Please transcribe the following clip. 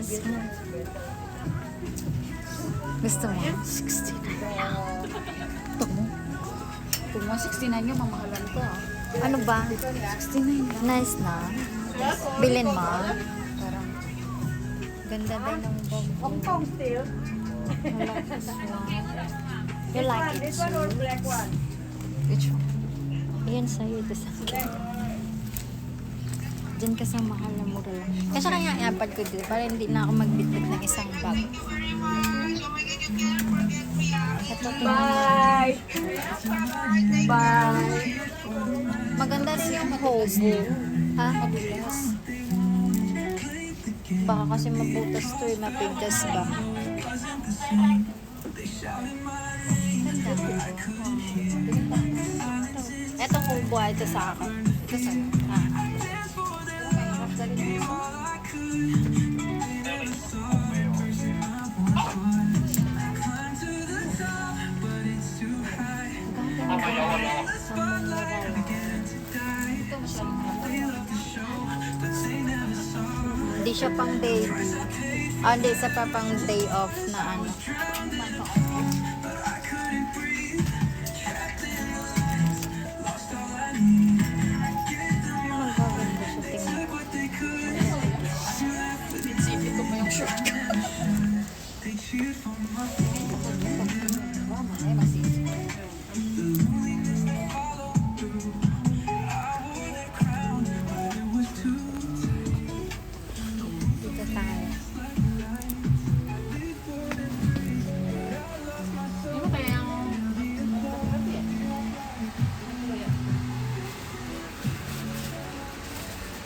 Yes. Gusto mo? 69. Ito mo. Kung 169 yung mamahalan ko. Ano ba? 69 lang. Nice na. Bilin mo. Parang ganda din ng bag. Hong Kong still. I like this one. You like it This one or too? black one? Which one? Ayan sa'yo. Ito sa akin. Diyan ka sa mahal na mura lang. Kasi kaya i-apad ko dito para hindi na ako magbitbit ng isang bag. Ito, tingnan mo. Bye. Bye. Maganda siya hobo. Ha? Madulas. Baka kasi mabutas to eh. Mapintas ba? Ganda. Ito hobo ah. Ito sa akin. Ito sa'yo. Ah. Ito masyadong mahal. Hindi siya pang day. Ah, hindi. Isa pa pang day off na ano. Magaganda siya. Tingnan ko. Sipit ko pa yung shirt.